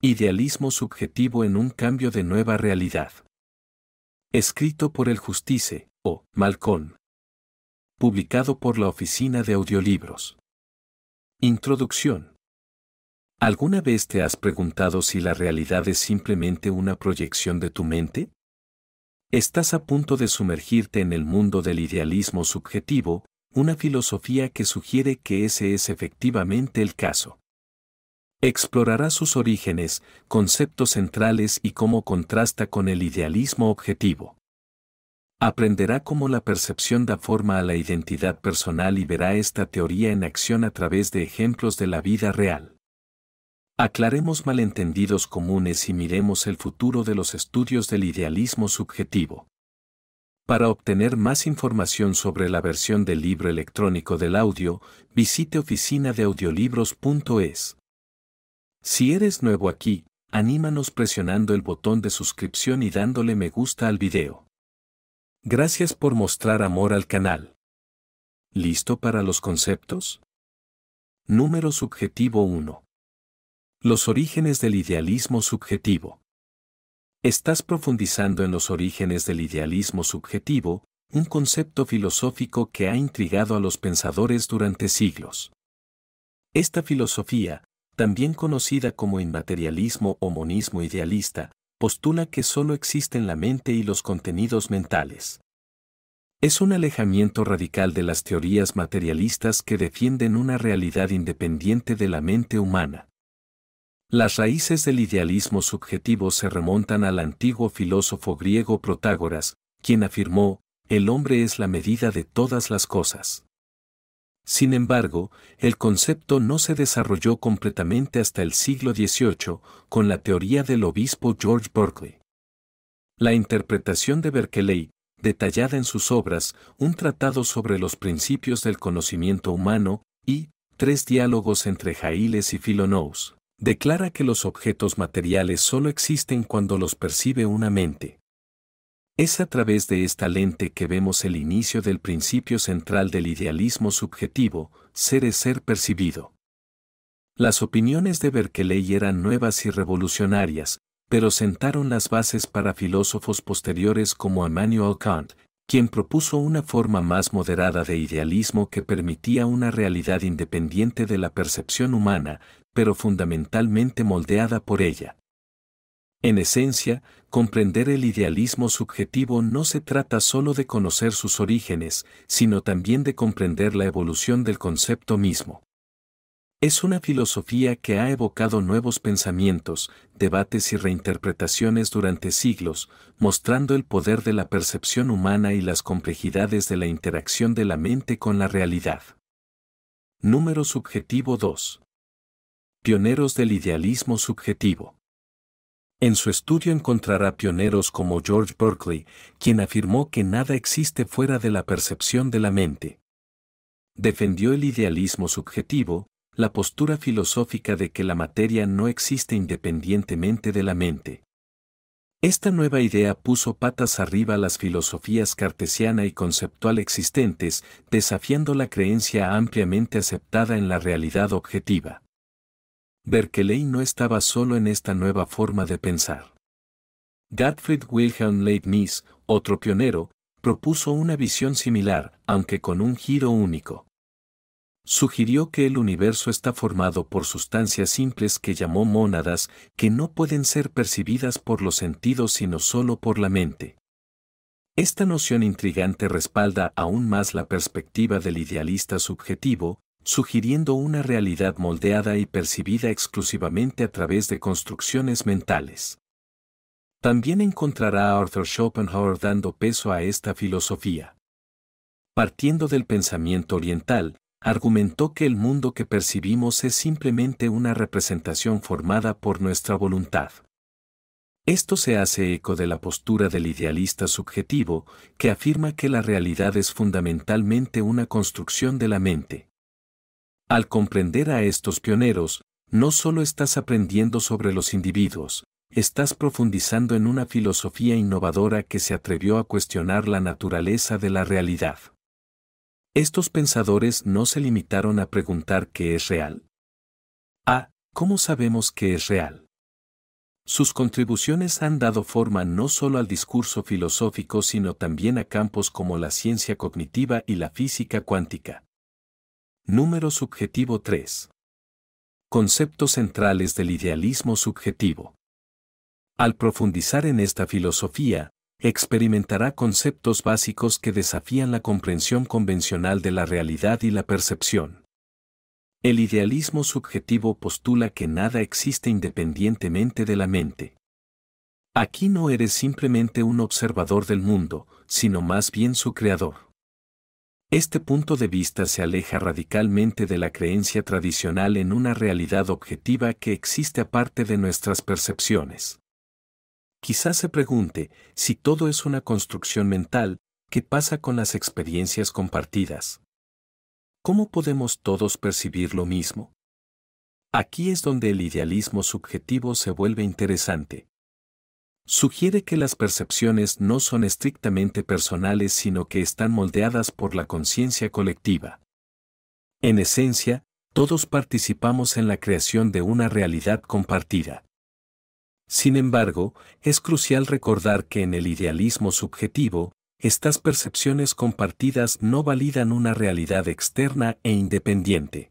Idealismo subjetivo en un cambio de nueva realidad. Escrito por el Justice, O. Malcolm. Publicado por la Oficina de Audiolibros. Introducción. ¿Alguna vez te has preguntado si la realidad es simplemente una proyección de tu mente? Estás a punto de sumergirte en el mundo del idealismo subjetivo, una filosofía que sugiere que ese es efectivamente el caso. Explorará sus orígenes, conceptos centrales y cómo contrasta con el idealismo objetivo. Aprenderá cómo la percepción da forma a la identidad personal y verá esta teoría en acción a través de ejemplos de la vida real. Aclaremos malentendidos comunes y miremos el futuro de los estudios del idealismo subjetivo. Para obtener más información sobre la versión del libro electrónico del audio, visite oficinadeaudiolibros.es. Si eres nuevo aquí, anímanos presionando el botón de suscripción y dándole me gusta al video. Gracias por mostrar amor al canal. ¿Listo para los conceptos? Número subjetivo 1. Los orígenes del idealismo subjetivo. Estás profundizando en los orígenes del idealismo subjetivo, un concepto filosófico que ha intrigado a los pensadores durante siglos. Esta filosofía, también conocida como inmaterialismo o monismo idealista, postula que solo existen la mente y los contenidos mentales. Es un alejamiento radical de las teorías materialistas que defienden una realidad independiente de la mente humana. Las raíces del idealismo subjetivo se remontan al antiguo filósofo griego Protágoras, quien afirmó, el hombre es la medida de todas las cosas. Sin embargo, el concepto no se desarrolló completamente hasta el siglo XVIII, con la teoría del obispo George Berkeley. La interpretación de Berkeley, detallada en sus obras, un tratado sobre los principios del conocimiento humano, y 3 diálogos entre Jailes y Philonous, declara que los objetos materiales solo existen cuando los percibe una mente. Es a través de esta lente que vemos el inicio del principio central del idealismo subjetivo, ser es ser percibido. Las opiniones de Berkeley eran nuevas y revolucionarias, pero sentaron las bases para filósofos posteriores como Immanuel Kant, quien propuso una forma más moderada de idealismo que permitía una realidad independiente de la percepción humana, pero fundamentalmente moldeada por ella. En esencia, comprender el idealismo subjetivo no se trata solo de conocer sus orígenes, sino también de comprender la evolución del concepto mismo. Es una filosofía que ha evocado nuevos pensamientos, debates y reinterpretaciones durante siglos, mostrando el poder de la percepción humana y las complejidades de la interacción de la mente con la realidad. Número subjetivo 2. Pioneros del idealismo subjetivo. En su estudio encontrará pioneros como George Berkeley, quien afirmó que nada existe fuera de la percepción de la mente. Defendió el idealismo subjetivo, la postura filosófica de que la materia no existe independientemente de la mente. Esta nueva idea puso patas arriba las filosofías cartesiana y conceptual existentes, desafiando la creencia ampliamente aceptada en la realidad objetiva. Berkeley no estaba solo en esta nueva forma de pensar. Gottfried Wilhelm Leibniz, otro pionero, propuso una visión similar, aunque con un giro único. Sugirió que el universo está formado por sustancias simples que llamó mónadas, que no pueden ser percibidas por los sentidos sino solo por la mente. Esta noción intrigante respalda aún más la perspectiva del idealista subjetivo, sugiriendo una realidad moldeada y percibida exclusivamente a través de construcciones mentales. También encontrará a Arthur Schopenhauer dando peso a esta filosofía. Partiendo del pensamiento oriental, argumentó que el mundo que percibimos es simplemente una representación formada por nuestra voluntad. Esto se hace eco de la postura del idealista subjetivo, que afirma que la realidad es fundamentalmente una construcción de la mente. Al comprender a estos pioneros, no solo estás aprendiendo sobre los individuos, estás profundizando en una filosofía innovadora que se atrevió a cuestionar la naturaleza de la realidad. Estos pensadores no se limitaron a preguntar qué es real. ¿Cómo sabemos qué es real? Sus contribuciones han dado forma no solo al discurso filosófico sino también a campos como la ciencia cognitiva y la física cuántica. Número subjetivo 3. Conceptos centrales del idealismo subjetivo. Al profundizar en esta filosofía, experimentará conceptos básicos que desafían la comprensión convencional de la realidad y la percepción. El idealismo subjetivo postula que nada existe independientemente de la mente. Aquí no eres simplemente un observador del mundo, sino más bien su creador. Este punto de vista se aleja radicalmente de la creencia tradicional en una realidad objetiva que existe aparte de nuestras percepciones. Quizás se pregunte, si todo es una construcción mental, ¿qué pasa con las experiencias compartidas? ¿Cómo podemos todos percibir lo mismo? Aquí es donde el idealismo subjetivo se vuelve interesante. Sugiere que las percepciones no son estrictamente personales sino que están moldeadas por la conciencia colectiva. En esencia, todos participamos en la creación de una realidad compartida. Sin embargo, es crucial recordar que en el idealismo subjetivo, estas percepciones compartidas no validan una realidad externa e independiente.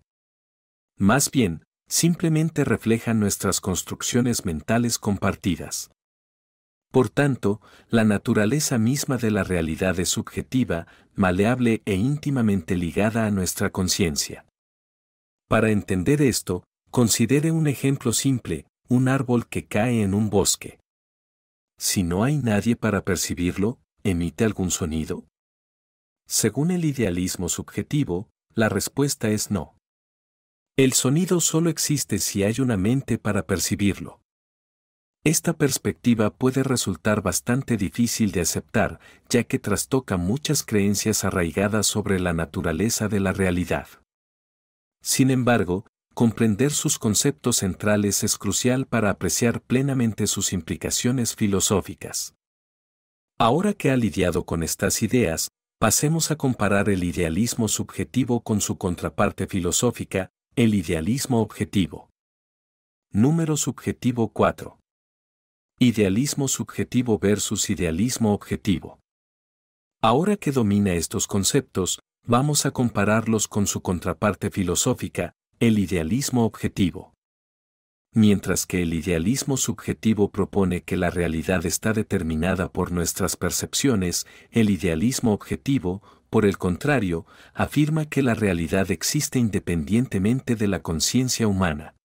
Más bien, simplemente reflejan nuestras construcciones mentales compartidas. Por tanto, la naturaleza misma de la realidad es subjetiva, maleable e íntimamente ligada a nuestra conciencia. Para entender esto, considere un ejemplo simple, un árbol que cae en un bosque. Si no hay nadie para percibirlo, ¿emite algún sonido? Según el idealismo subjetivo, la respuesta es no. El sonido solo existe si hay una mente para percibirlo. Esta perspectiva puede resultar bastante difícil de aceptar, ya que trastoca muchas creencias arraigadas sobre la naturaleza de la realidad. Sin embargo, comprender sus conceptos centrales es crucial para apreciar plenamente sus implicaciones filosóficas. Ahora que ha lidiado con estas ideas, pasemos a comparar el idealismo subjetivo con su contraparte filosófica, el idealismo objetivo. Número subjetivo 4. Idealismo subjetivo versus idealismo objetivo. Ahora que domina estos conceptos, vamos a compararlos con su contraparte filosófica, el idealismo objetivo. Mientras que el idealismo subjetivo propone que la realidad está determinada por nuestras percepciones, el idealismo objetivo, por el contrario, afirma que la realidad existe independientemente de la conciencia humana.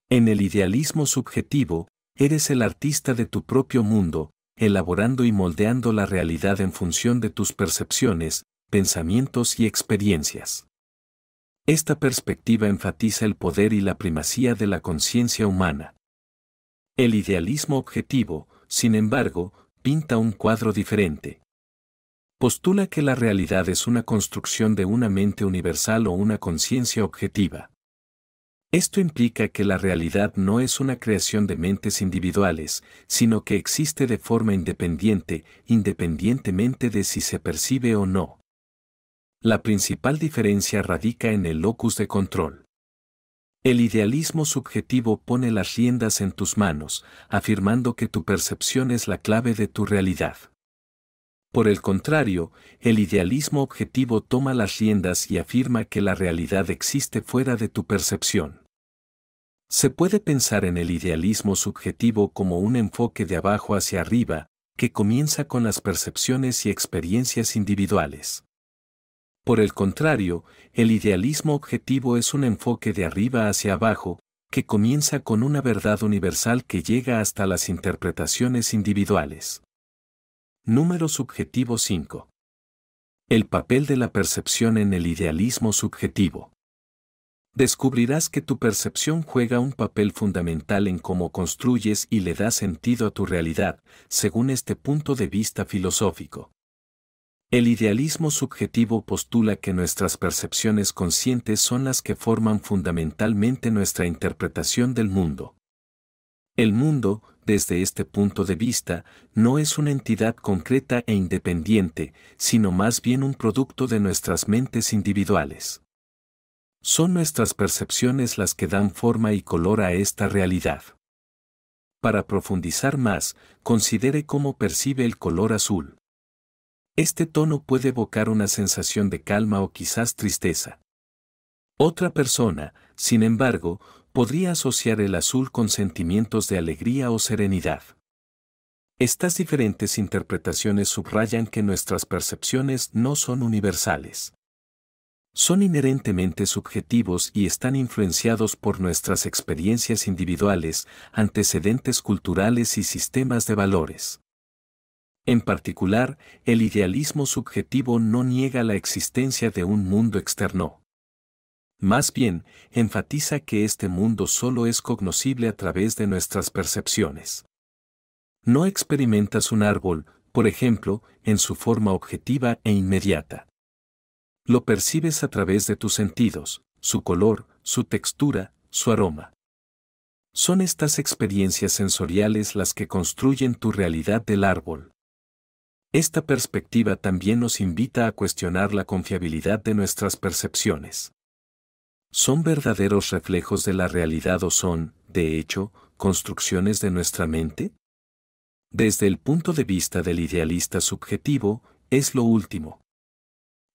En el idealismo subjetivo, eres el artista de tu propio mundo, elaborando y moldeando la realidad en función de tus percepciones, pensamientos y experiencias. Esta perspectiva enfatiza el poder y la primacía de la conciencia humana. El idealismo objetivo, sin embargo, pinta un cuadro diferente. Postula que la realidad es una construcción de una mente universal o una conciencia objetiva. Esto implica que la realidad no es una creación de mentes individuales, sino que existe de forma independiente, independientemente de si se percibe o no. La principal diferencia radica en el locus de control. El idealismo subjetivo pone las riendas en tus manos, afirmando que tu percepción es la clave de tu realidad. Por el contrario, el idealismo objetivo toma las riendas y afirma que la realidad existe fuera de tu percepción. Se puede pensar en el idealismo subjetivo como un enfoque de abajo hacia arriba, que comienza con las percepciones y experiencias individuales. Por el contrario, el idealismo objetivo es un enfoque de arriba hacia abajo, que comienza con una verdad universal que llega hasta las interpretaciones individuales. Número subjetivo 5. El papel de la percepción en el idealismo subjetivo. Descubrirás que tu percepción juega un papel fundamental en cómo construyes y le das sentido a tu realidad, según este punto de vista filosófico. El idealismo subjetivo postula que nuestras percepciones conscientes son las que forman fundamentalmente nuestra interpretación del mundo. El mundo, desde este punto de vista, no es una entidad concreta e independiente, sino más bien un producto de nuestras mentes individuales. Son nuestras percepciones las que dan forma y color a esta realidad. Para profundizar más, considere cómo percibe el color azul. Este tono puede evocar una sensación de calma o quizás tristeza. Otra persona, sin embargo, podría asociar el azul con sentimientos de alegría o serenidad. Estas diferentes interpretaciones subrayan que nuestras percepciones no son universales. Son inherentemente subjetivos y están influenciados por nuestras experiencias individuales, antecedentes culturales y sistemas de valores. En particular, el idealismo subjetivo no niega la existencia de un mundo externo. Más bien, enfatiza que este mundo solo es cognoscible a través de nuestras percepciones. No experimentas un árbol, por ejemplo, en su forma objetiva e inmediata. Lo percibes a través de tus sentidos, su color, su textura, su aroma. Son estas experiencias sensoriales las que construyen tu realidad del árbol. Esta perspectiva también nos invita a cuestionar la confiabilidad de nuestras percepciones. ¿Son verdaderos reflejos de la realidad o son, de hecho, construcciones de nuestra mente? Desde el punto de vista del idealista subjetivo, es lo último.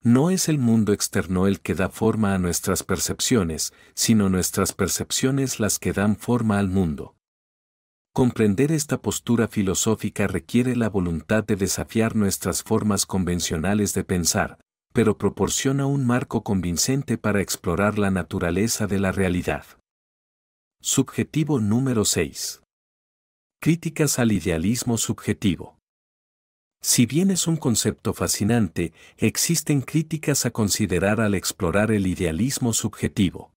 No es el mundo externo el que da forma a nuestras percepciones, sino nuestras percepciones las que dan forma al mundo. Comprender esta postura filosófica requiere la voluntad de desafiar nuestras formas convencionales de pensar, pero proporciona un marco convincente para explorar la naturaleza de la realidad. Subjetivo número 6. Críticas al idealismo subjetivo. Si bien es un concepto fascinante, existen críticas a considerar al explorar el idealismo subjetivo.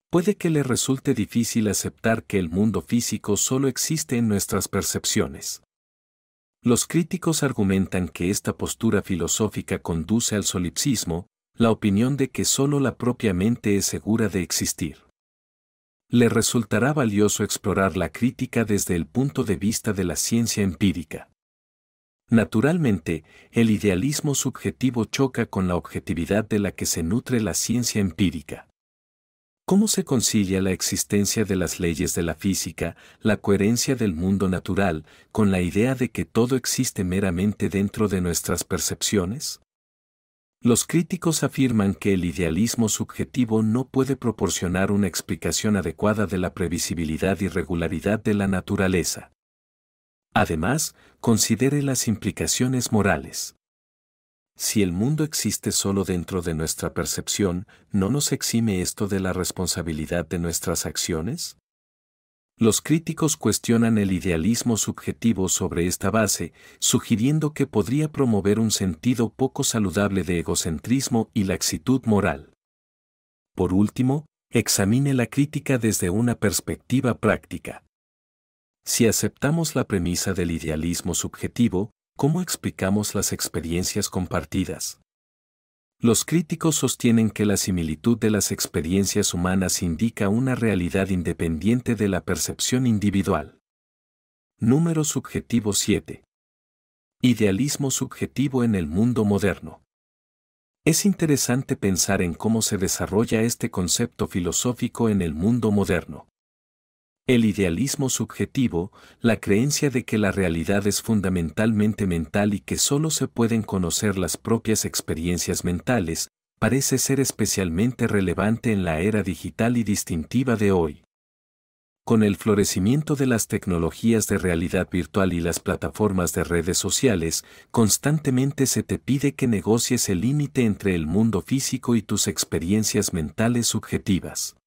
Puede que le resulte difícil aceptar que el mundo físico solo existe en nuestras percepciones. Los críticos argumentan que esta postura filosófica conduce al solipsismo, la opinión de que solo la propia mente es segura de existir. Le resultará valioso explorar la crítica desde el punto de vista de la ciencia empírica. Naturalmente, el idealismo subjetivo choca con la objetividad de la que se nutre la ciencia empírica. ¿Cómo se concilia la existencia de las leyes de la física, la coherencia del mundo natural, con la idea de que todo existe meramente dentro de nuestras percepciones? Los críticos afirman que el idealismo subjetivo no puede proporcionar una explicación adecuada de la previsibilidad y regularidad de la naturaleza. Además, considere las implicaciones morales. Si el mundo existe solo dentro de nuestra percepción, ¿no nos exime esto de la responsabilidad de nuestras acciones? Los críticos cuestionan el idealismo subjetivo sobre esta base, sugiriendo que podría promover un sentido poco saludable de egocentrismo y laxitud moral. Por último, examine la crítica desde una perspectiva práctica. Si aceptamos la premisa del idealismo subjetivo, ¿cómo explicamos las experiencias compartidas? Los críticos sostienen que la similitud de las experiencias humanas indica una realidad independiente de la percepción individual. Número subjetivo 7. Idealismo subjetivo en el mundo moderno. Es interesante pensar en cómo se desarrolla este concepto filosófico en el mundo moderno. El idealismo subjetivo, la creencia de que la realidad es fundamentalmente mental y que solo se pueden conocer las propias experiencias mentales, parece ser especialmente relevante en la era digital y distintiva de hoy. Con el florecimiento de las tecnologías de realidad virtual y las plataformas de redes sociales, constantemente se te pide que negocies el límite entre el mundo físico y tus experiencias mentales subjetivas.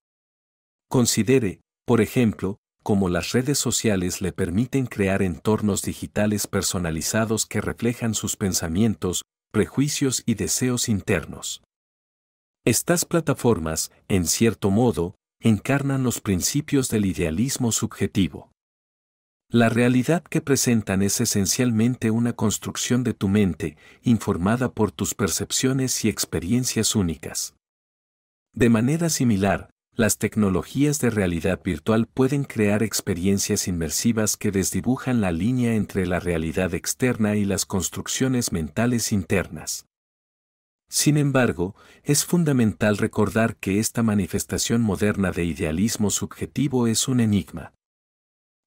Considere, por ejemplo, cómo las redes sociales le permiten crear entornos digitales personalizados que reflejan sus pensamientos, prejuicios y deseos internos. Estas plataformas, en cierto modo, encarnan los principios del idealismo subjetivo. La realidad que presentan es esencialmente una construcción de tu mente, informada por tus percepciones y experiencias únicas. De manera similar, las tecnologías de realidad virtual pueden crear experiencias inmersivas que desdibujan la línea entre la realidad externa y las construcciones mentales internas. Sin embargo, es fundamental recordar que esta manifestación moderna de idealismo subjetivo es un enigma.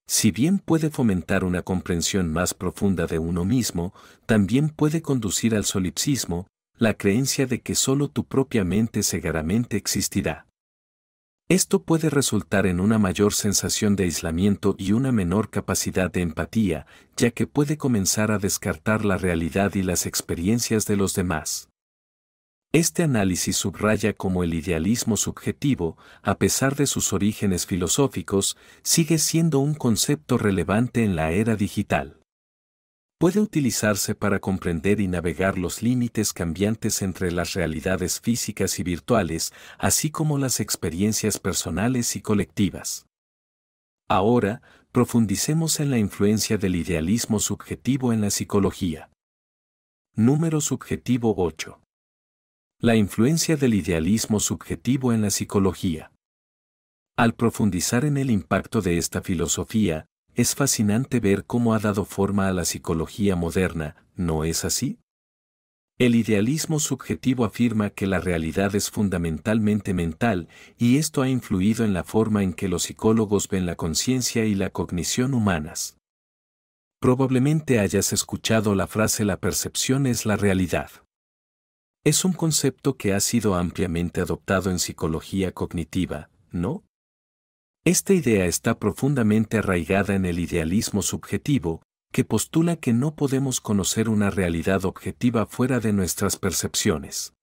Si bien puede fomentar una comprensión más profunda de uno mismo, también puede conducir al solipsismo, la creencia de que solo tu propia mente cegaramente existirá. Esto puede resultar en una mayor sensación de aislamiento y una menor capacidad de empatía, ya que puede comenzar a descartar la realidad y las experiencias de los demás. Este análisis subraya cómo el idealismo subjetivo, a pesar de sus orígenes filosóficos, sigue siendo un concepto relevante en la era digital. Puede utilizarse para comprender y navegar los límites cambiantes entre las realidades físicas y virtuales, así como las experiencias personales y colectivas. Ahora, profundicemos en la influencia del idealismo subjetivo en la psicología. Número subjetivo 8. La influencia del idealismo subjetivo en la psicología. Al profundizar en el impacto de esta filosofía, es fascinante ver cómo ha dado forma a la psicología moderna, ¿no es así? El idealismo subjetivo afirma que la realidad es fundamentalmente mental, y esto ha influido en la forma en que los psicólogos ven la conciencia y la cognición humanas. Probablemente hayas escuchado la frase "la percepción es la realidad". Es un concepto que ha sido ampliamente adoptado en psicología cognitiva, ¿no? Esta idea está profundamente arraigada en el idealismo subjetivo, que postula que no podemos conocer una realidad objetiva fuera de nuestras percepciones.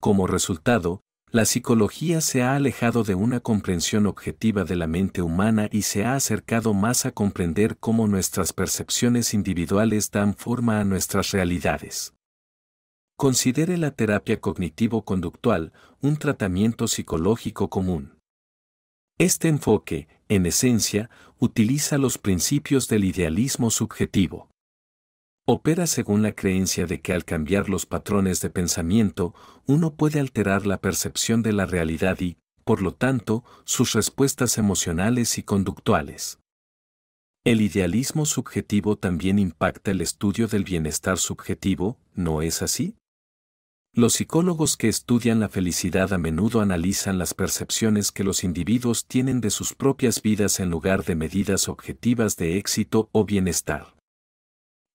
Como resultado, la psicología se ha alejado de una comprensión objetiva de la mente humana y se ha acercado más a comprender cómo nuestras percepciones individuales dan forma a nuestras realidades. Considere la terapia cognitivo-conductual, un tratamiento psicológico común. Este enfoque, en esencia, utiliza los principios del idealismo subjetivo. Opera según la creencia de que al cambiar los patrones de pensamiento, uno puede alterar la percepción de la realidad y, por lo tanto, sus respuestas emocionales y conductuales. El idealismo subjetivo también impacta el estudio del bienestar subjetivo, ¿no es así? Los psicólogos que estudian la felicidad a menudo analizan las percepciones que los individuos tienen de sus propias vidas en lugar de medidas objetivas de éxito o bienestar.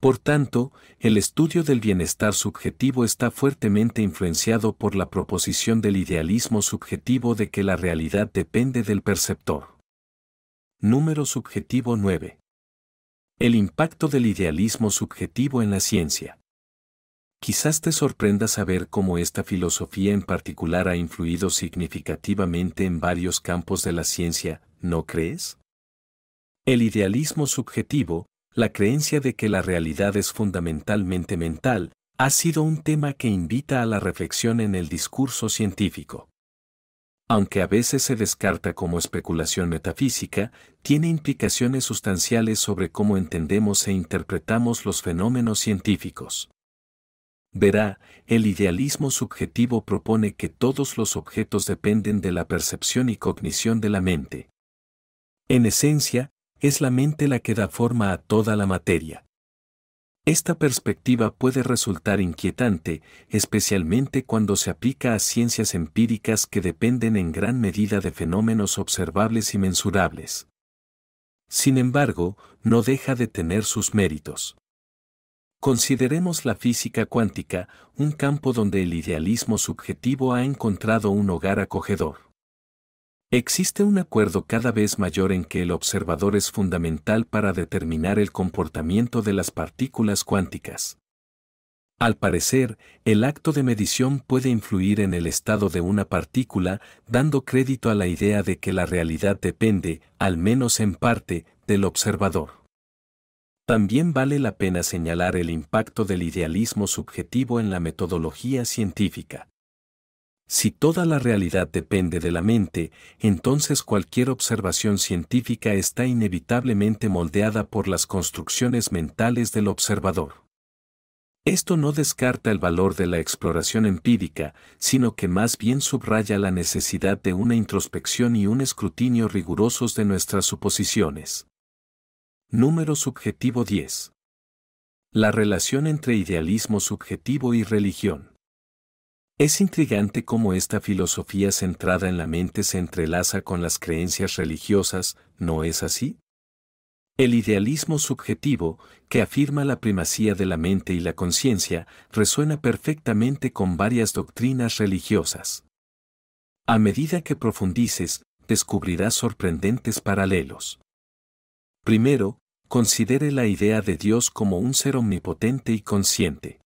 Por tanto, el estudio del bienestar subjetivo está fuertemente influenciado por la proposición del idealismo subjetivo de que la realidad depende del perceptor. Número subjetivo 9. El impacto del idealismo subjetivo en la ciencia. Quizás te sorprenda saber cómo esta filosofía en particular ha influido significativamente en varios campos de la ciencia, ¿no crees? El idealismo subjetivo, la creencia de que la realidad es fundamentalmente mental, ha sido un tema que invita a la reflexión en el discurso científico. Aunque a veces se descarta como especulación metafísica, tiene implicaciones sustanciales sobre cómo entendemos e interpretamos los fenómenos científicos. Verá, el idealismo subjetivo propone que todos los objetos dependen de la percepción y cognición de la mente. En esencia, es la mente la que da forma a toda la materia. Esta perspectiva puede resultar inquietante, especialmente cuando se aplica a ciencias empíricas que dependen en gran medida de fenómenos observables y mensurables. Sin embargo, no deja de tener sus méritos. Consideremos la física cuántica, un campo donde el idealismo subjetivo ha encontrado un hogar acogedor. Existe un acuerdo cada vez mayor en que el observador es fundamental para determinar el comportamiento de las partículas cuánticas. Al parecer, el acto de medición puede influir en el estado de una partícula, dando crédito a la idea de que la realidad depende, al menos en parte, del observador. También vale la pena señalar el impacto del idealismo subjetivo en la metodología científica. Si toda la realidad depende de la mente, entonces cualquier observación científica está inevitablemente moldeada por las construcciones mentales del observador. Esto no descarta el valor de la exploración empírica, sino que más bien subraya la necesidad de una introspección y un escrutinio rigurosos de nuestras suposiciones. Número subjetivo 10. La relación entre idealismo subjetivo y religión. Es intrigante cómo esta filosofía centrada en la mente se entrelaza con las creencias religiosas, ¿no es así? El idealismo subjetivo, que afirma la primacía de la mente y la conciencia, resuena perfectamente con varias doctrinas religiosas. A medida que profundices, descubrirás sorprendentes paralelos. Primero, considere la idea de Dios como un ser omnipotente y consciente.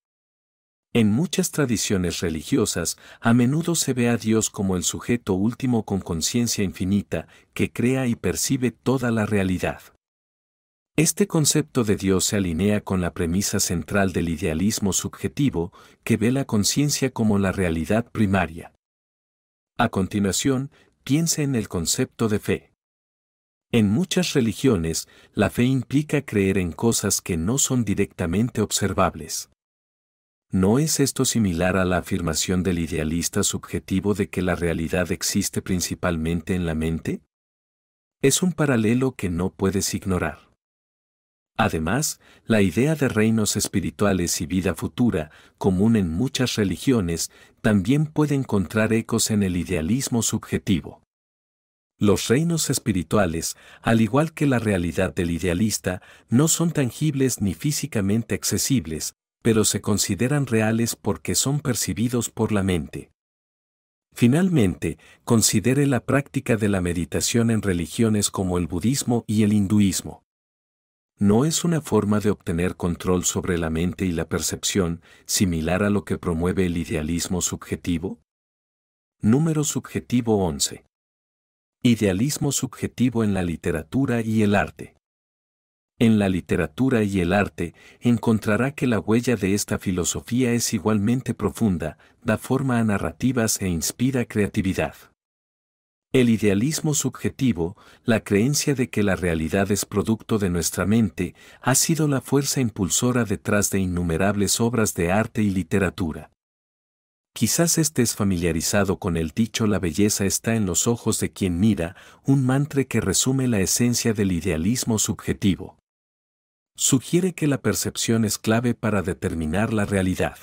En muchas tradiciones religiosas, a menudo se ve a Dios como el sujeto último con conciencia infinita, que crea y percibe toda la realidad. Este concepto de Dios se alinea con la premisa central del idealismo subjetivo, que ve la conciencia como la realidad primaria. A continuación, piense en el concepto de fe. En muchas religiones, la fe implica creer en cosas que no son directamente observables. ¿No es esto similar a la afirmación del idealista subjetivo de que la realidad existe principalmente en la mente? Es un paralelo que no puedes ignorar. Además, la idea de reinos espirituales y vida futura, común en muchas religiones, también puede encontrar ecos en el idealismo subjetivo. Los reinos espirituales, al igual que la realidad del idealista, no son tangibles ni físicamente accesibles, pero se consideran reales porque son percibidos por la mente. Finalmente, considere la práctica de la meditación en religiones como el budismo y el hinduismo. ¿No es una forma de obtener control sobre la mente y la percepción, similar a lo que promueve el idealismo subjetivo? Número subjetivo 11. Idealismo subjetivo en la literatura y el arte. En la literatura y el arte, encontrará que la huella de esta filosofía es igualmente profunda, da forma a narrativas e inspira creatividad. El idealismo subjetivo, la creencia de que la realidad es producto de nuestra mente, ha sido la fuerza impulsora detrás de innumerables obras de arte y literatura. Quizás estés familiarizado con el dicho "la belleza está en los ojos de quien mira", un mantra que resume la esencia del idealismo subjetivo. Sugiere que la percepción es clave para determinar la realidad.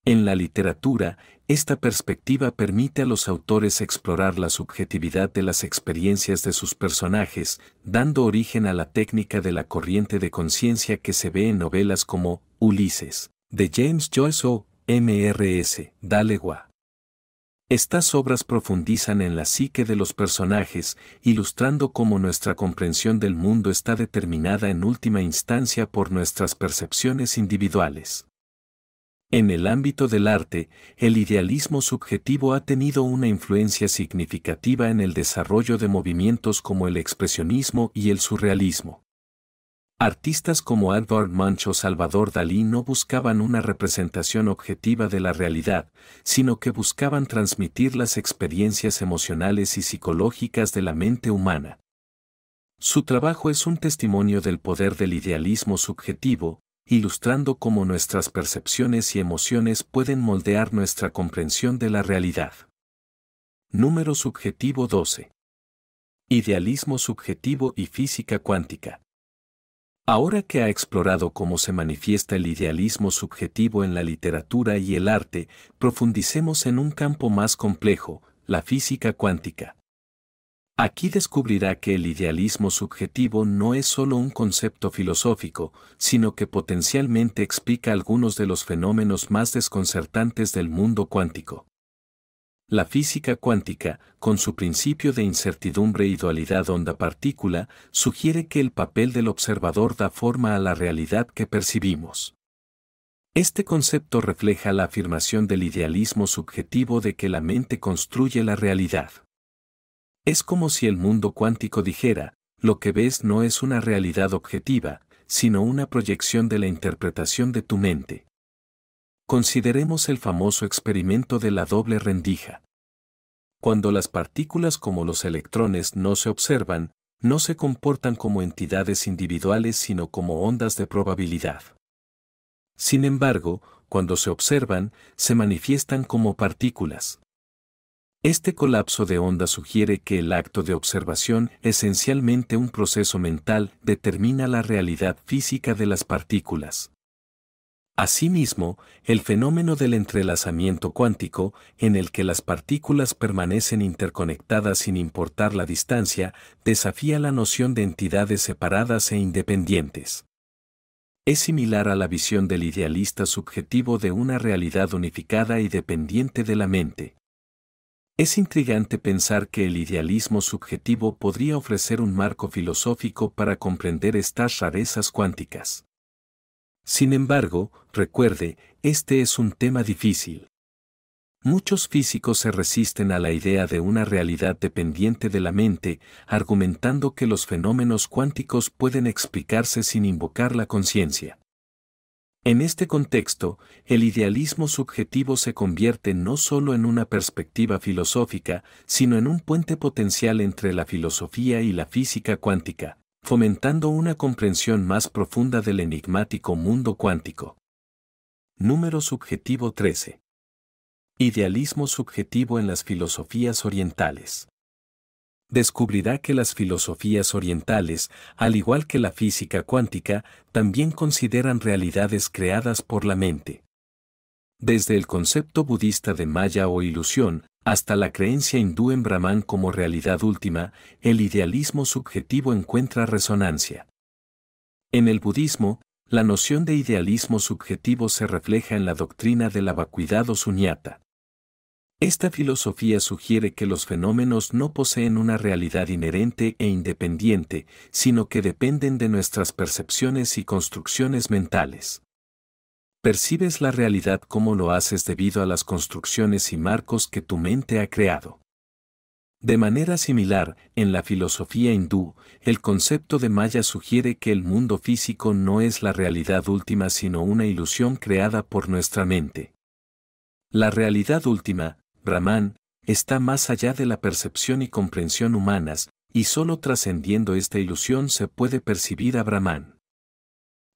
En la literatura, esta perspectiva permite a los autores explorar la subjetividad de las experiencias de sus personajes, dando origen a la técnica de la corriente de conciencia que se ve en novelas como Ulises, de James Joyce o Mrs. Dalloway. Estas obras profundizan en la psique de los personajes, ilustrando cómo nuestra comprensión del mundo está determinada en última instancia por nuestras percepciones individuales. En el ámbito del arte, el idealismo subjetivo ha tenido una influencia significativa en el desarrollo de movimientos como el expresionismo y el surrealismo. Artistas como Edvard Munch o Salvador Dalí no buscaban una representación objetiva de la realidad, sino que buscaban transmitir las experiencias emocionales y psicológicas de la mente humana. Su trabajo es un testimonio del poder del idealismo subjetivo, ilustrando cómo nuestras percepciones y emociones pueden moldear nuestra comprensión de la realidad. Número subjetivo 12. Idealismo subjetivo y física cuántica. Ahora que ha explorado cómo se manifiesta el idealismo subjetivo en la literatura y el arte, profundicemos en un campo más complejo, la física cuántica. Aquí descubrirá que el idealismo subjetivo no es solo un concepto filosófico, sino que potencialmente explica algunos de los fenómenos más desconcertantes del mundo cuántico. La física cuántica, con su principio de incertidumbre y dualidad onda-partícula, sugiere que el papel del observador da forma a la realidad que percibimos. Este concepto refleja la afirmación del idealismo subjetivo de que la mente construye la realidad. Es como si el mundo cuántico dijera: lo que ves no es una realidad objetiva, sino una proyección de la interpretación de tu mente. Consideremos el famoso experimento de la doble rendija. Cuando las partículas como los electrones no se observan, no se comportan como entidades individuales sino como ondas de probabilidad. Sin embargo, cuando se observan, se manifiestan como partículas. Este colapso de ondas sugiere que el acto de observación, esencialmente un proceso mental, determina la realidad física de las partículas. Asimismo, el fenómeno del entrelazamiento cuántico, en el que las partículas permanecen interconectadas sin importar la distancia, desafía la noción de entidades separadas e independientes. Es similar a la visión del idealista subjetivo de una realidad unificada y dependiente de la mente. Es intrigante pensar que el idealismo subjetivo podría ofrecer un marco filosófico para comprender estas rarezas cuánticas. Sin embargo, recuerde, este es un tema difícil. Muchos físicos se resisten a la idea de una realidad dependiente de la mente, argumentando que los fenómenos cuánticos pueden explicarse sin invocar la conciencia. En este contexto, el idealismo subjetivo se convierte no solo en una perspectiva filosófica, sino en un puente potencial entre la filosofía y la física cuántica, fomentando una comprensión más profunda del enigmático mundo cuántico. Número subjetivo 13. Idealismo subjetivo en las filosofías orientales. Descubrirá que las filosofías orientales, al igual que la física cuántica, también consideran realidades creadas por la mente. Desde el concepto budista de Maya o ilusión, hasta la creencia hindú en Brahman como realidad última, el idealismo subjetivo encuentra resonancia. En el budismo, la noción de idealismo subjetivo se refleja en la doctrina de la vacuidad o sunyata. Esta filosofía sugiere que los fenómenos no poseen una realidad inherente e independiente, sino que dependen de nuestras percepciones y construcciones mentales. Percibes la realidad como lo haces debido a las construcciones y marcos que tu mente ha creado. De manera similar, en la filosofía hindú, el concepto de Maya sugiere que el mundo físico no es la realidad última sino una ilusión creada por nuestra mente. La realidad última, Brahman, está más allá de la percepción y comprensión humanas, y solo trascendiendo esta ilusión se puede percibir a Brahman.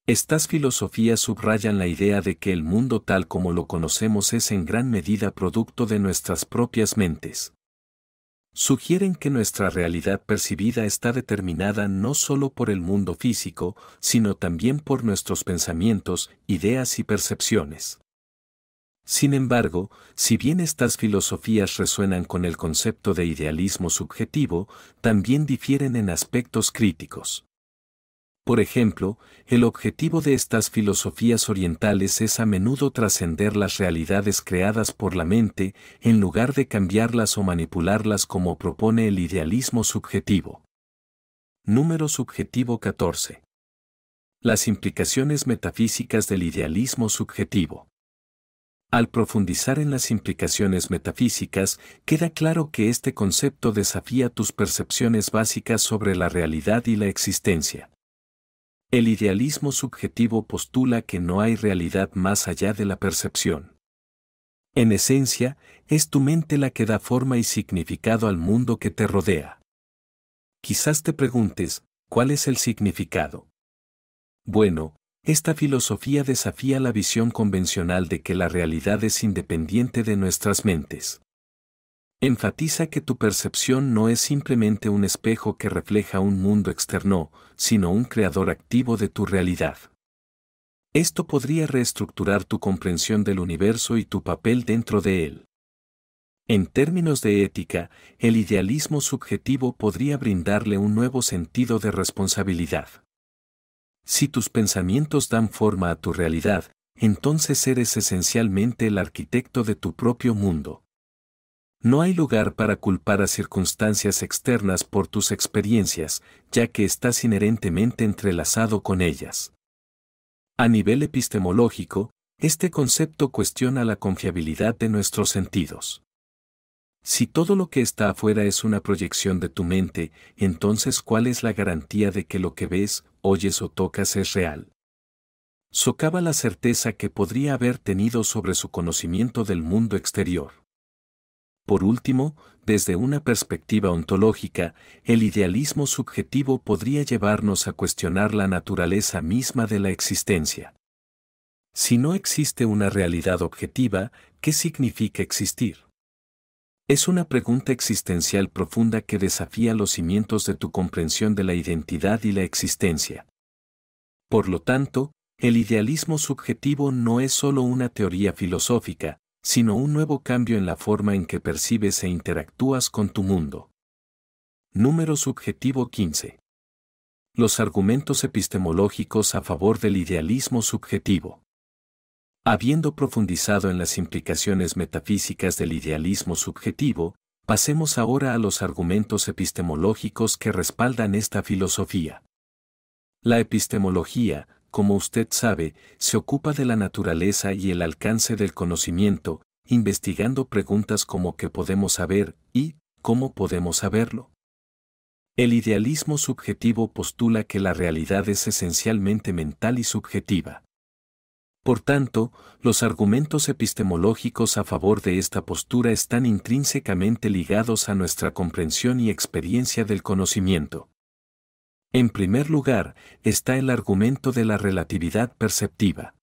Estas filosofías subrayan la idea de que el mundo tal como lo conocemos es en gran medida producto de nuestras propias mentes. Sugieren que nuestra realidad percibida está determinada no solo por el mundo físico, sino también por nuestros pensamientos, ideas y percepciones. Sin embargo, si bien estas filosofías resuenan con el concepto de idealismo subjetivo, también difieren en aspectos críticos. Por ejemplo, el objetivo de estas filosofías orientales es a menudo trascender las realidades creadas por la mente, en lugar de cambiarlas o manipularlas como propone el idealismo subjetivo. Número subjetivo 14. Las implicaciones metafísicas del idealismo subjetivo. Al profundizar en las implicaciones metafísicas, queda claro que este concepto desafía tus percepciones básicas sobre la realidad y la existencia. El idealismo subjetivo postula que no hay realidad más allá de la percepción. En esencia, es tu mente la que da forma y significado al mundo que te rodea. Quizás te preguntes, ¿cuál es el significado? Bueno, esta filosofía desafía la visión convencional de que la realidad es independiente de nuestras mentes. Enfatiza que tu percepción no es simplemente un espejo que refleja un mundo externo, sino un creador activo de tu realidad. Esto podría reestructurar tu comprensión del universo y tu papel dentro de él. En términos de ética, el idealismo subjetivo podría brindarle un nuevo sentido de responsabilidad. Si tus pensamientos dan forma a tu realidad, entonces eres esencialmente el arquitecto de tu propio mundo. No hay lugar para culpar a circunstancias externas por tus experiencias, ya que estás inherentemente entrelazado con ellas. A nivel epistemológico, este concepto cuestiona la confiabilidad de nuestros sentidos. Si todo lo que está afuera es una proyección de tu mente, entonces ¿cuál es la garantía de que lo que ves, oyes o tocas es real? Socava la certeza que podría haber tenido sobre su conocimiento del mundo exterior. Por último, desde una perspectiva ontológica, el idealismo subjetivo podría llevarnos a cuestionar la naturaleza misma de la existencia. Si no existe una realidad objetiva, ¿qué significa existir? Es una pregunta existencial profunda que desafía los cimientos de tu comprensión de la identidad y la existencia. Por lo tanto, el idealismo subjetivo no es solo una teoría filosófica, sino un nuevo cambio en la forma en que percibes e interactúas con tu mundo. Número subjetivo 15. Los argumentos epistemológicos a favor del idealismo subjetivo. Habiendo profundizado en las implicaciones metafísicas del idealismo subjetivo, pasemos ahora a los argumentos epistemológicos que respaldan esta filosofía. La epistemología, como usted sabe, se ocupa de la naturaleza y el alcance del conocimiento, investigando preguntas como ¿qué podemos saber? Y ¿cómo podemos saberlo? El idealismo subjetivo postula que la realidad es esencialmente mental y subjetiva. Por tanto, los argumentos epistemológicos a favor de esta postura están intrínsecamente ligados a nuestra comprensión y experiencia del conocimiento. En primer lugar, está el argumento de la relatividad perceptiva.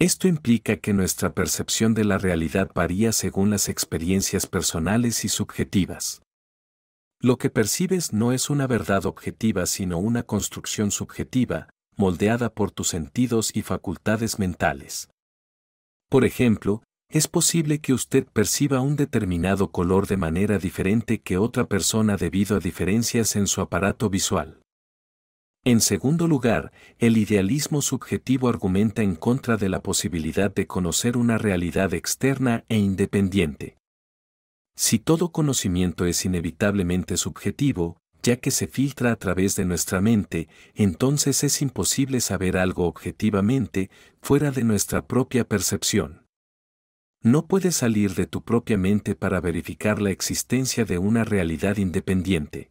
Esto implica que nuestra percepción de la realidad varía según las experiencias personales y subjetivas. Lo que percibes no es una verdad objetiva sino una construcción subjetiva, moldeada por tus sentidos y facultades mentales. Por ejemplo, es posible que usted perciba un determinado color de manera diferente que otra persona debido a diferencias en su aparato visual. En segundo lugar, el idealismo subjetivo argumenta en contra de la posibilidad de conocer una realidad externa e independiente. Si todo conocimiento es inevitablemente subjetivo, ya que se filtra a través de nuestra mente, entonces es imposible saber algo objetivamente, fuera de nuestra propia percepción. No puedes salir de tu propia mente para verificar la existencia de una realidad independiente.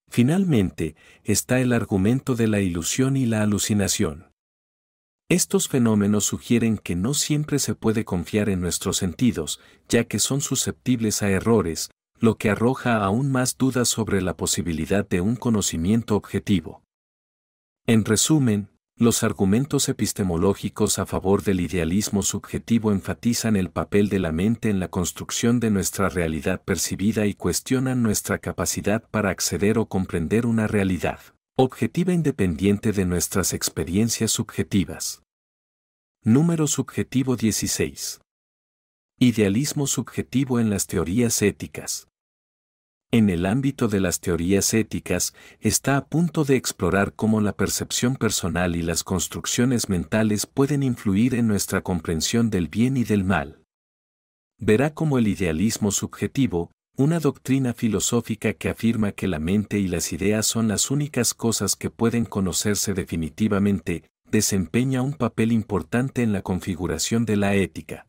Finalmente, está el argumento de la ilusión y la alucinación. Estos fenómenos sugieren que no siempre se puede confiar en nuestros sentidos, ya que son susceptibles a errores, lo que arroja aún más dudas sobre la posibilidad de un conocimiento objetivo. En resumen, los argumentos epistemológicos a favor del idealismo subjetivo enfatizan el papel de la mente en la construcción de nuestra realidad percibida y cuestionan nuestra capacidad para acceder o comprender una realidad objetiva independiente de nuestras experiencias subjetivas. Número subjetivo 16. Idealismo subjetivo en las teorías éticas. En el ámbito de las teorías éticas, está a punto de explorar cómo la percepción personal y las construcciones mentales pueden influir en nuestra comprensión del bien y del mal. Verá cómo el idealismo subjetivo, una doctrina filosófica que afirma que la mente y las ideas son las únicas cosas que pueden conocerse definitivamente, desempeña un papel importante en la configuración de la ética.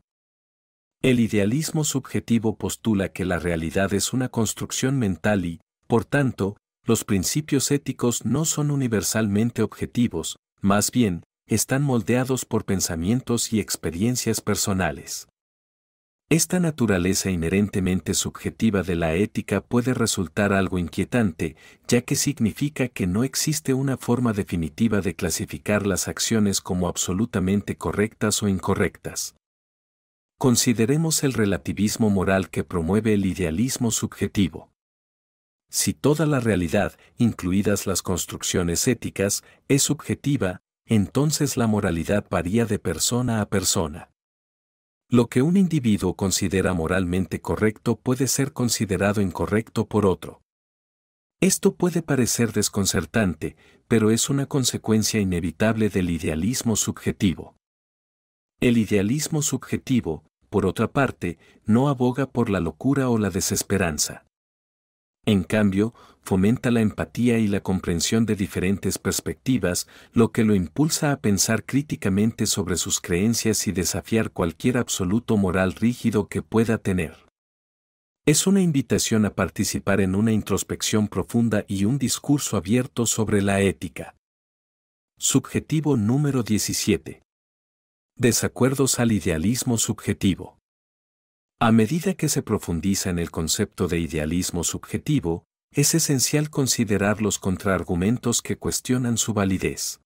El idealismo subjetivo postula que la realidad es una construcción mental y, por tanto, los principios éticos no son universalmente objetivos, más bien, están moldeados por pensamientos y experiencias personales. Esta naturaleza inherentemente subjetiva de la ética puede resultar algo inquietante, ya que significa que no existe una forma definitiva de clasificar las acciones como absolutamente correctas o incorrectas. Consideremos el relativismo moral que promueve el idealismo subjetivo. Si toda la realidad, incluidas las construcciones éticas, es subjetiva, entonces la moralidad varía de persona a persona. Lo que un individuo considera moralmente correcto puede ser considerado incorrecto por otro. Esto puede parecer desconcertante, pero es una consecuencia inevitable del idealismo subjetivo. El idealismo subjetivo, por otra parte, no aboga por la locura o la desesperanza. En cambio, fomenta la empatía y la comprensión de diferentes perspectivas, lo que lo impulsa a pensar críticamente sobre sus creencias y desafiar cualquier absoluto moral rígido que pueda tener. Es una invitación a participar en una introspección profunda y un discurso abierto sobre la ética. Subjetivo número 17. Desacuerdos al idealismo subjetivo. A medida que se profundiza en el concepto de idealismo subjetivo, es esencial considerar los contraargumentos que cuestionan su validez.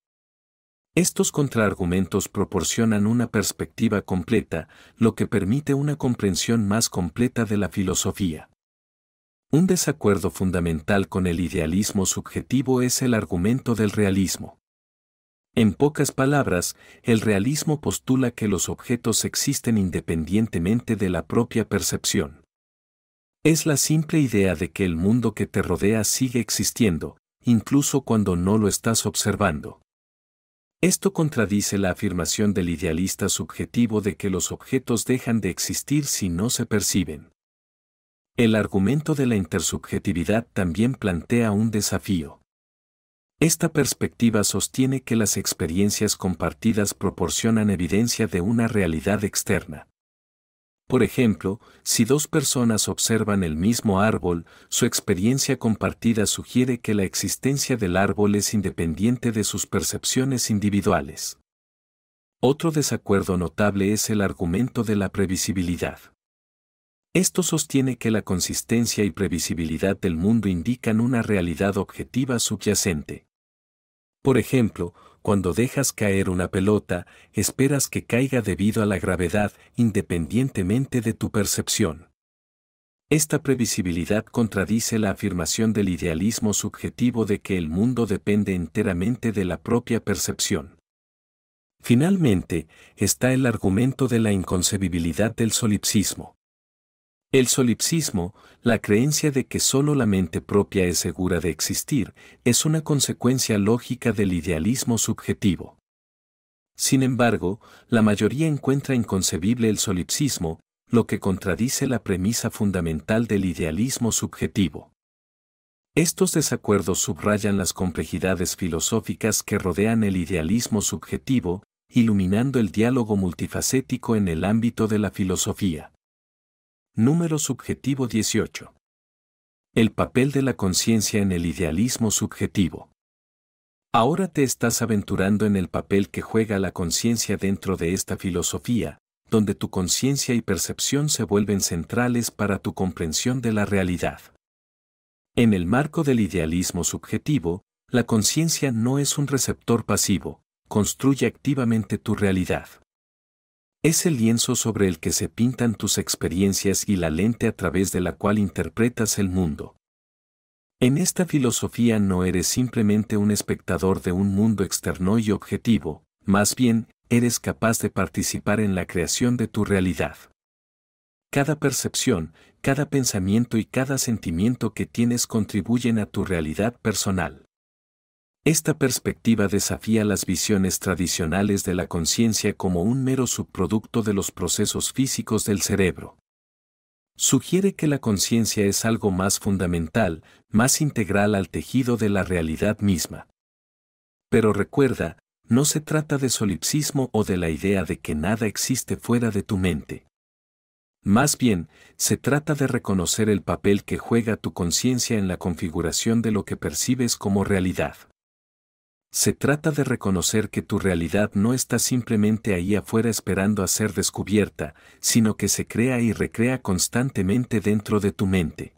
Estos contraargumentos proporcionan una perspectiva completa, lo que permite una comprensión más completa de la filosofía. Un desacuerdo fundamental con el idealismo subjetivo es el argumento del realismo. En pocas palabras, el realismo postula que los objetos existen independientemente de la propia percepción. Es la simple idea de que el mundo que te rodea sigue existiendo, incluso cuando no lo estás observando. Esto contradice la afirmación del idealista subjetivo de que los objetos dejan de existir si no se perciben. El argumento de la intersubjetividad también plantea un desafío. Esta perspectiva sostiene que las experiencias compartidas proporcionan evidencia de una realidad externa. Por ejemplo, si dos personas observan el mismo árbol, su experiencia compartida sugiere que la existencia del árbol es independiente de sus percepciones individuales. Otro desacuerdo notable es el argumento de la previsibilidad. Esto sostiene que la consistencia y previsibilidad del mundo indican una realidad objetiva subyacente. Por ejemplo, cuando dejas caer una pelota, esperas que caiga debido a la gravedad, independientemente de tu percepción. Esta previsibilidad contradice la afirmación del idealismo subjetivo de que el mundo depende enteramente de la propia percepción. Finalmente, está el argumento de la inconcebibilidad del solipsismo. El solipsismo, la creencia de que solo la mente propia es segura de existir, es una consecuencia lógica del idealismo subjetivo. Sin embargo, la mayoría encuentra inconcebible el solipsismo, lo que contradice la premisa fundamental del idealismo subjetivo. Estos desacuerdos subrayan las complejidades filosóficas que rodean el idealismo subjetivo, iluminando el diálogo multifacético en el ámbito de la filosofía. Número subjetivo 18. El papel de la conciencia en el idealismo subjetivo. Ahora te estás aventurando en el papel que juega la conciencia dentro de esta filosofía, donde tu conciencia y percepción se vuelven centrales para tu comprensión de la realidad. En el marco del idealismo subjetivo, la conciencia no es un receptor pasivo, construye activamente tu realidad. Es el lienzo sobre el que se pintan tus experiencias y la lente a través de la cual interpretas el mundo. En esta filosofía no eres simplemente un espectador de un mundo externo y objetivo, más bien, eres capaz de participar en la creación de tu realidad. Cada percepción, cada pensamiento y cada sentimiento que tienes contribuyen a tu realidad personal. Esta perspectiva desafía las visiones tradicionales de la conciencia como un mero subproducto de los procesos físicos del cerebro. Sugiere que la conciencia es algo más fundamental, más integral al tejido de la realidad misma. Pero recuerda, no se trata de solipsismo o de la idea de que nada existe fuera de tu mente. Más bien, se trata de reconocer el papel que juega tu conciencia en la configuración de lo que percibes como realidad. Se trata de reconocer que tu realidad no está simplemente ahí afuera esperando a ser descubierta, sino que se crea y recrea constantemente dentro de tu mente.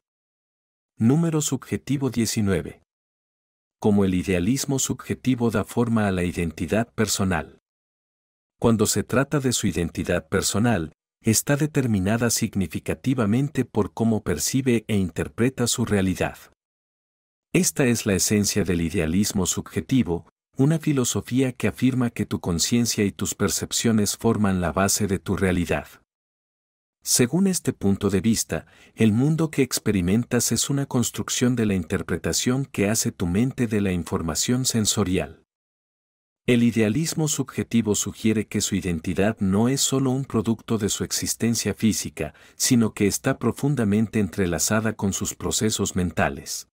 Número subjetivo 19. Cómo el idealismo subjetivo da forma a la identidad personal. Cuando se trata de su identidad personal, está determinada significativamente por cómo percibe e interpreta su realidad. Esta es la esencia del idealismo subjetivo, una filosofía que afirma que tu conciencia y tus percepciones forman la base de tu realidad. Según este punto de vista, el mundo que experimentas es una construcción de la interpretación que hace tu mente de la información sensorial. El idealismo subjetivo sugiere que su identidad no es solo un producto de su existencia física, sino que está profundamente entrelazada con sus procesos mentales.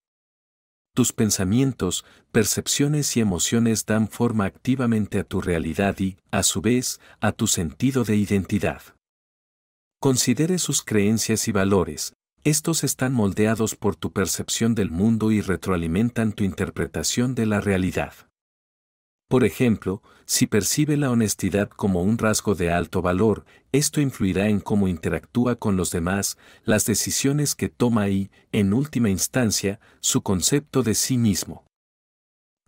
Tus pensamientos, percepciones y emociones dan forma activamente a tu realidad y, a su vez, a tu sentido de identidad. Considere sus creencias y valores, estos están moldeados por tu percepción del mundo y retroalimentan tu interpretación de la realidad. Por ejemplo, si percibe la honestidad como un rasgo de alto valor, esto influirá en cómo interactúa con los demás, las decisiones que toma y, en última instancia, su concepto de sí mismo.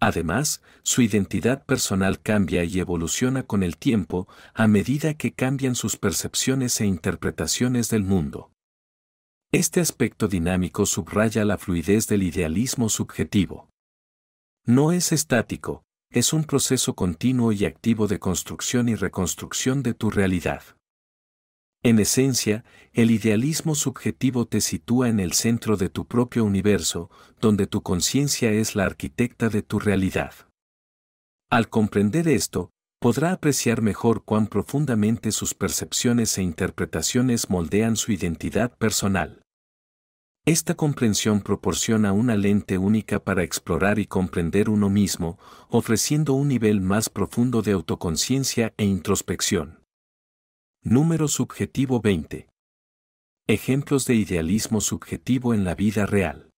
Además, su identidad personal cambia y evoluciona con el tiempo, a medida que cambian sus percepciones e interpretaciones del mundo. Este aspecto dinámico subraya la fluidez del idealismo subjetivo. No es estático, es un proceso continuo y activo de construcción y reconstrucción de tu realidad. En esencia, el idealismo subjetivo te sitúa en el centro de tu propio universo, donde tu conciencia es la arquitecta de tu realidad. Al comprender esto, podrá apreciar mejor cuán profundamente sus percepciones e interpretaciones moldean su identidad personal. Esta comprensión proporciona una lente única para explorar y comprender uno mismo, ofreciendo un nivel más profundo de autoconciencia e introspección. Número subjetivo 20. Ejemplos de idealismo subjetivo en la vida real.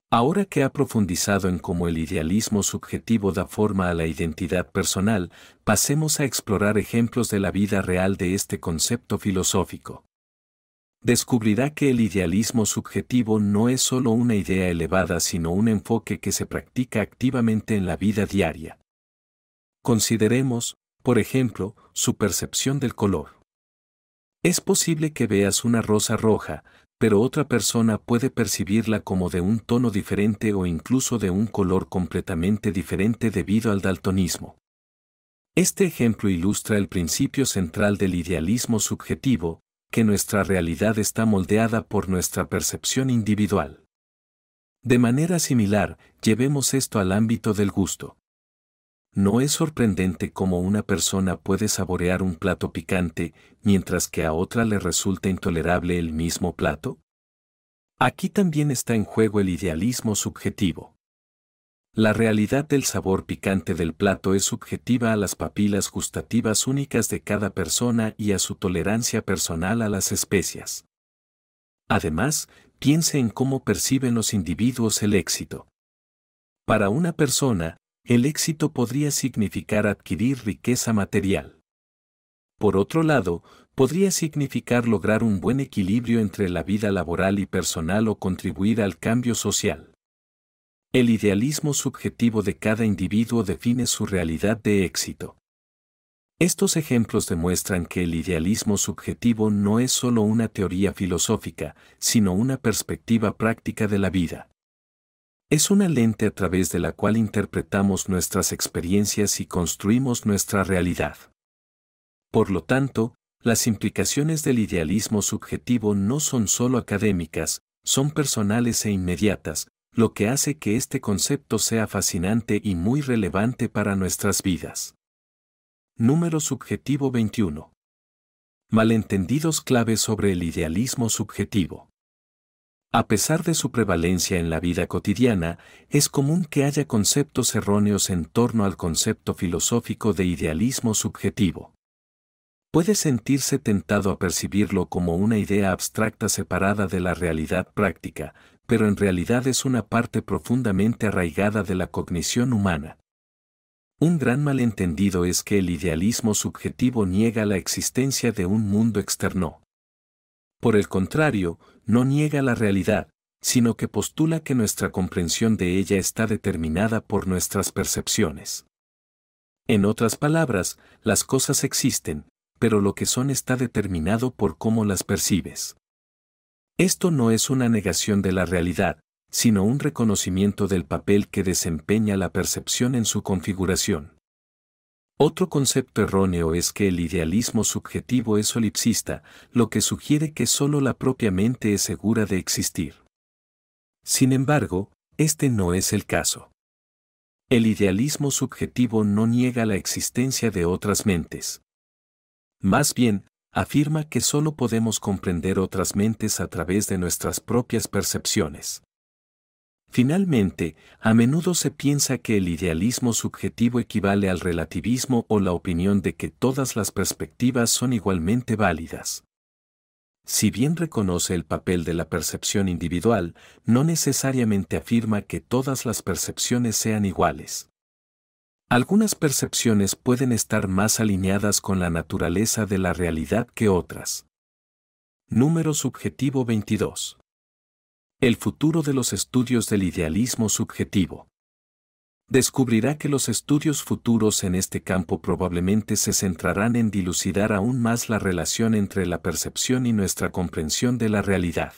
Ahora que ha profundizado en cómo el idealismo subjetivo da forma a la identidad personal, pasemos a explorar ejemplos de la vida real de este concepto filosófico. Descubrirá que el idealismo subjetivo no es solo una idea elevada, sino un enfoque que se practica activamente en la vida diaria. Consideremos, por ejemplo, su percepción del color. Es posible que veas una rosa roja, pero otra persona puede percibirla como de un tono diferente o incluso de un color completamente diferente debido al daltonismo. Este ejemplo ilustra el principio central del idealismo subjetivo, que nuestra realidad está moldeada por nuestra percepción individual. De manera similar, llevemos esto al ámbito del gusto. ¿No es sorprendente cómo una persona puede saborear un plato picante, mientras que a otra le resulta intolerable el mismo plato? Aquí también está en juego el idealismo subjetivo. La realidad del sabor picante del plato es subjetiva a las papilas gustativas únicas de cada persona y a su tolerancia personal a las especias. Además, piense en cómo perciben los individuos el éxito. Para una persona, el éxito podría significar adquirir riqueza material. Por otro lado, podría significar lograr un buen equilibrio entre la vida laboral y personal o contribuir al cambio social. El idealismo subjetivo de cada individuo define su realidad de éxito. Estos ejemplos demuestran que el idealismo subjetivo no es solo una teoría filosófica, sino una perspectiva práctica de la vida. Es una lente a través de la cual interpretamos nuestras experiencias y construimos nuestra realidad. Por lo tanto, las implicaciones del idealismo subjetivo no son solo académicas, son personales e inmediatas, lo que hace que este concepto sea fascinante y muy relevante para nuestras vidas. Número subjetivo 21. Malentendidos clave sobre el idealismo subjetivo. A pesar de su prevalencia en la vida cotidiana, es común que haya conceptos erróneos en torno al concepto filosófico de idealismo subjetivo. Puede sentirse tentado a percibirlo como una idea abstracta separada de la realidad práctica, pero en realidad es una parte profundamente arraigada de la cognición humana. Un gran malentendido es que el idealismo subjetivo niega la existencia de un mundo externo. Por el contrario, no niega la realidad, sino que postula que nuestra comprensión de ella está determinada por nuestras percepciones. En otras palabras, las cosas existen, pero lo que son está determinado por cómo las percibes. Esto no es una negación de la realidad, sino un reconocimiento del papel que desempeña la percepción en su configuración. Otro concepto erróneo es que el idealismo subjetivo es solipsista, lo que sugiere que solo la propia mente es segura de existir. Sin embargo, este no es el caso. El idealismo subjetivo no niega la existencia de otras mentes. Más bien, afirma que solo podemos comprender otras mentes a través de nuestras propias percepciones. Finalmente, a menudo se piensa que el idealismo subjetivo equivale al relativismo o la opinión de que todas las perspectivas son igualmente válidas. Si bien reconoce el papel de la percepción individual, no necesariamente afirma que todas las percepciones sean iguales. Algunas percepciones pueden estar más alineadas con la naturaleza de la realidad que otras. Número subjetivo 22. El futuro de los estudios del idealismo subjetivo. Descubrirá que los estudios futuros en este campo probablemente se centrarán en dilucidar aún más la relación entre la percepción y nuestra comprensión de la realidad.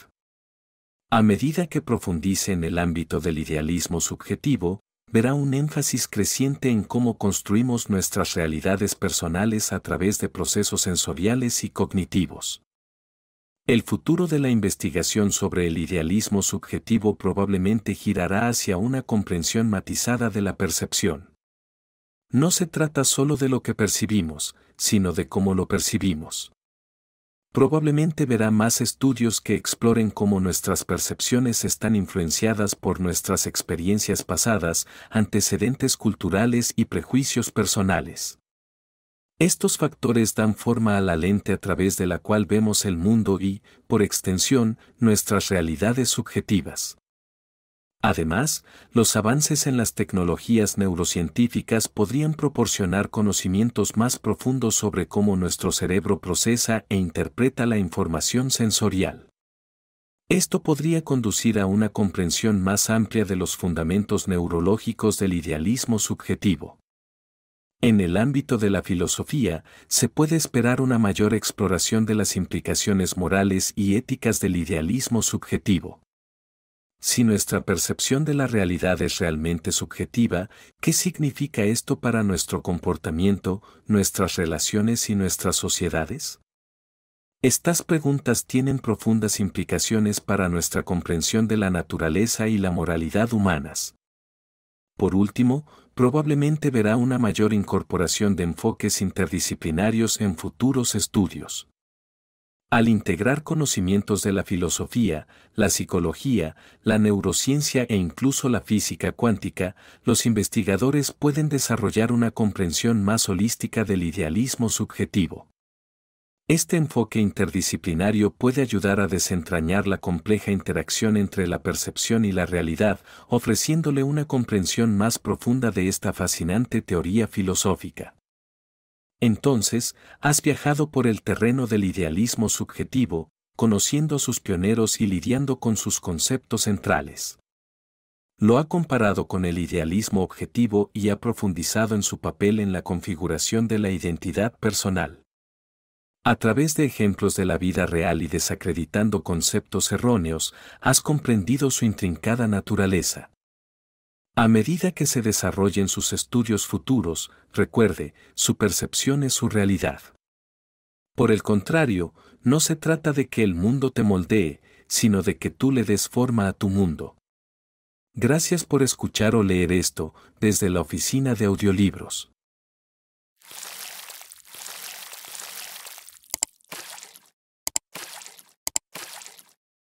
A medida que profundice en el ámbito del idealismo subjetivo, verá un énfasis creciente en cómo construimos nuestras realidades personales a través de procesos sensoriales y cognitivos. El futuro de la investigación sobre el idealismo subjetivo probablemente girará hacia una comprensión matizada de la percepción. No se trata solo de lo que percibimos, sino de cómo lo percibimos. Probablemente verá más estudios que exploren cómo nuestras percepciones están influenciadas por nuestras experiencias pasadas, antecedentes culturales y prejuicios personales. Estos factores dan forma a la lente a través de la cual vemos el mundo y, por extensión, nuestras realidades subjetivas. Además, los avances en las tecnologías neurocientíficas podrían proporcionar conocimientos más profundos sobre cómo nuestro cerebro procesa e interpreta la información sensorial. Esto podría conducir a una comprensión más amplia de los fundamentos neurológicos del idealismo subjetivo. En el ámbito de la filosofía, se puede esperar una mayor exploración de las implicaciones morales y éticas del idealismo subjetivo. Si nuestra percepción de la realidad es realmente subjetiva, ¿qué significa esto para nuestro comportamiento, nuestras relaciones y nuestras sociedades? Estas preguntas tienen profundas implicaciones para nuestra comprensión de la naturaleza y la moralidad humanas. Por último, probablemente verá una mayor incorporación de enfoques interdisciplinarios en futuros estudios. Al integrar conocimientos de la filosofía, la psicología, la neurociencia e incluso la física cuántica, los investigadores pueden desarrollar una comprensión más holística del idealismo subjetivo. Este enfoque interdisciplinario puede ayudar a desentrañar la compleja interacción entre la percepción y la realidad, ofreciéndole una comprensión más profunda de esta fascinante teoría filosófica. Entonces, has viajado por el terreno del idealismo subjetivo, conociendo a sus pioneros y lidiando con sus conceptos centrales. Lo ha comparado con el idealismo objetivo y ha profundizado en su papel en la configuración de la identidad personal. A través de ejemplos de la vida real y desacreditando conceptos erróneos, has comprendido su intrincada naturaleza. A medida que se desarrollen sus estudios futuros, recuerde, su percepción es su realidad. Por el contrario, no se trata de que el mundo te moldee, sino de que tú le des forma a tu mundo. Gracias por escuchar o leer esto, desde la oficina de audiolibros.